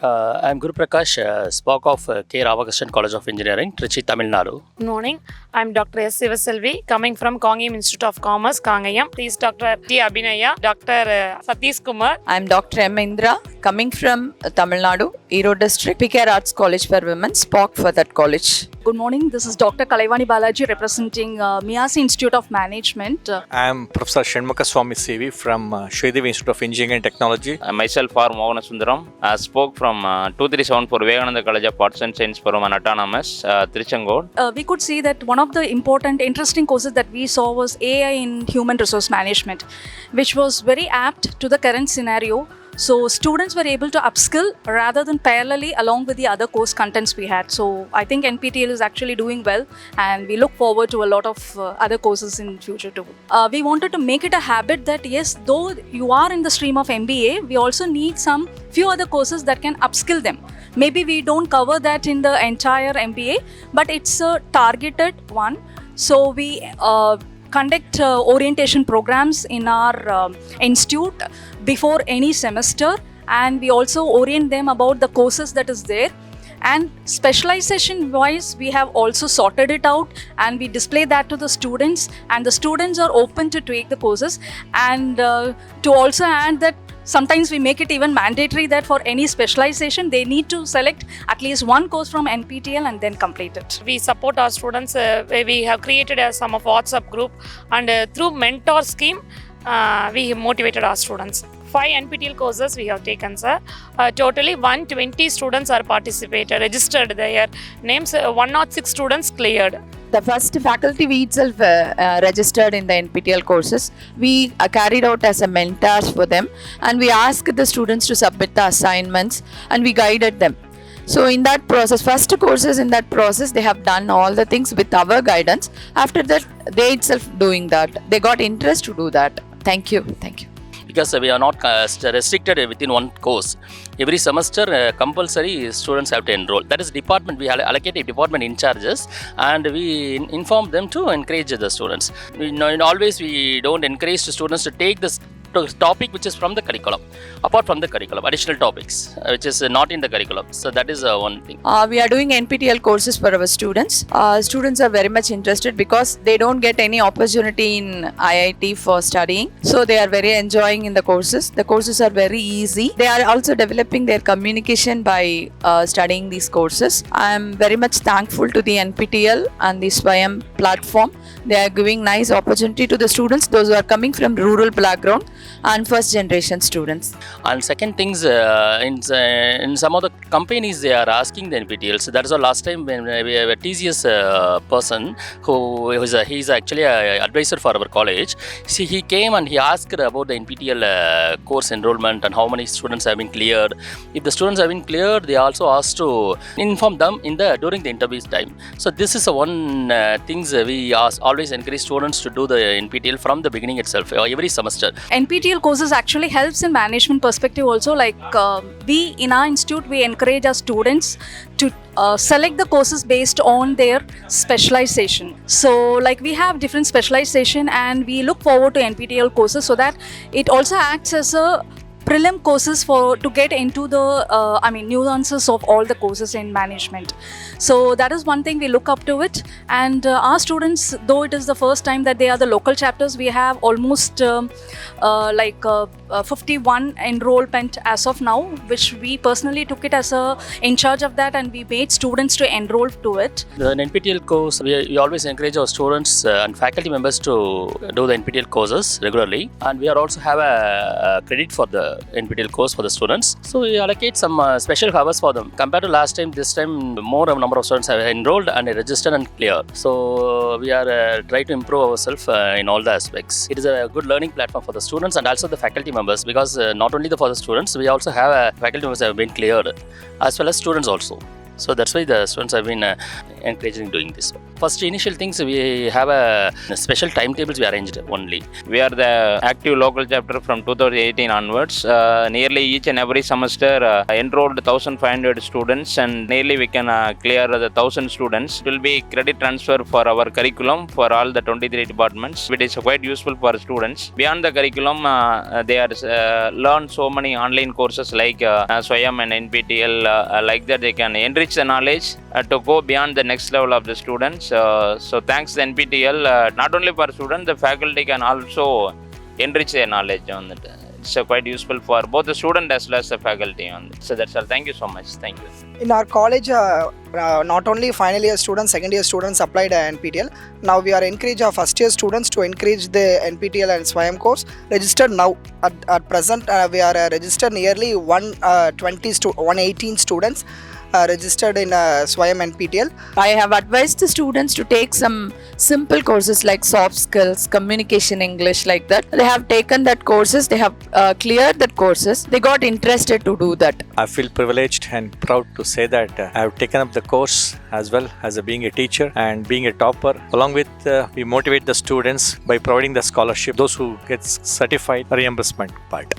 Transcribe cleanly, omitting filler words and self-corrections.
I'm Guru Prakash, SPOC of K. Ramakrishnan College of Engineering, Trichy, Tamil Nadu. Good morning. I'm Dr. S. Sivaselvi, coming from Kongam Institute of Commerce, Kangayam. Please Dr. T. Abhinaya, Dr. Satish Kumar. I'm Dr. M. Indra, coming from Tamil Nadu, Erode District, PKR Arts College for Women, SPOC for that college. Good morning. This is Dr. Kalaivani Balaji representing Miyasi Institute of Management. I am Professor Shanmukha Swami Sevi from Sridevi Institute of Engineering and Technology. Myself are Mohan Sundaram. I spoke from 2374 Vivekananda College of Arts and Science for an autonomous Trichangod. We could see that one of the important, interesting courses that we saw was AI in Human Resource Management, which was very apt to the current scenario. So students were able to upskill rather than parallelly along with the other course contents we had. So I think NPTEL is actually doing well, and we look forward to a lot of other courses in future too. We wanted to make it a habit that yes, though you are in the stream of MBA, we also need some few other courses that can upskill them. Maybe we don't cover that in the entire MBA, but it's a targeted one. So we conduct orientation programs in our institute before any semester, and we also orient them about the courses that is there. And specialization wise, we have also sorted it out, and we display that to the students, and the students are open to take the courses. And to also add that sometimes we make it even mandatory that for any specialization they need to select at least one course from NPTEL and then complete it. We support our students. We have created some of WhatsApp group, and through mentor scheme, we motivated our students. 5 NPTEL courses we have taken, sir. Totally 120 students are participated, registered their names. 106 students cleared. The first faculty we itself registered in the NPTEL courses. We carried out as a mentors for them, and we asked the students to submit the assignments, and we guided them. So in that process, first courses in that process, they have done all the things with our guidance. After that, they itself doing that. They got interest to do that. Thank you. Thank you. Because we are not restricted within one course. Every semester, compulsory students have to enroll. That is department. We allocate a department in charges, and we inform them to encourage the students. Always we don't encourage the students to take this topic which is from the curriculum, apart from the curriculum, additional topics which is not in the curriculum. So that is one thing. We are doing NPTEL courses for our students. Students are very much interested because they don't get any opportunity in IIT for studying. So they are very enjoying in the courses. The courses are very easy. They are also developing their communication by studying these courses. I am very much thankful to the NPTEL and the SWAYAM platform. They are giving nice opportunity to the students, those who are coming from rural background and first generation students. And second things, in some of the companies they are asking the NPTEL. So that is the last time when we have a TCS person who he's actually an advisor for our college. See, he came and he asked about the NPTEL course enrollment and how many students have been cleared. If the students have been cleared, they also asked to inform them during the interview time. So this is one things we always encourage students to do the NPTEL from the beginning itself, every semester. NPTEL courses actually helps in management perspective also. Like we in our institute, we encourage our students to select the courses based on their specialization. So like we have different specialization, and we look forward to NPTEL courses so that it also acts as a prelim courses to get into the nuances of all the courses in management. So that is one thing we look up to it. And our students, though it is the first time that they are the local chapters, we have almost 51 enrollment as of now, which we personally took it as in charge of that, and we made students to enroll to it. The NPTEL course, we always encourage our students and faculty members to do the NPTEL courses regularly, and we also have a credit for the NPTEL course for the students. So we allocate some special hours for them. Compared to last time, this time more number of students have enrolled and registered and clear. So we are trying to improve ourselves in all the aspects. It is a good learning platform for the students and also the faculty members, because not only for the students, we also have faculty members have been cleared as well as students also. So that's why the students have been encouraging doing this. First initial things, we have a special timetables we arranged only. We are the active local chapter from 2018 onwards. Nearly each and every semester enrolled 1,500 students, and nearly we can clear the 1,000 students. It will be credit transfer for our curriculum for all the 23 departments. It is quite useful for students. Beyond the curriculum, they are learn so many online courses like Swayam and NPTEL. Like that, they can enrich the knowledge to go beyond the next level of the students. So thanks to NPTEL, not only for students, the faculty can also enrich their knowledge on it. It's quite useful for both the student as well as the faculty on it. So that's all. Thank you so much. Thank you. In our college, not only final year students, second year students applied NPTEL. Now we are encourage our first year students to encourage the NPTEL and SWAYAM course. Registered now. At present, we are registered nearly 118 students registered in SWAYAM NPTEL. I have advised the students to take some simple courses like soft skills, communication English, like that. They have taken that courses, they have cleared that courses, they got interested to do that. I feel privileged and proud to say that I have taken up the course as well as being a teacher and being a topper. Along with we motivate the students by providing the scholarship, those who get certified reimbursement part.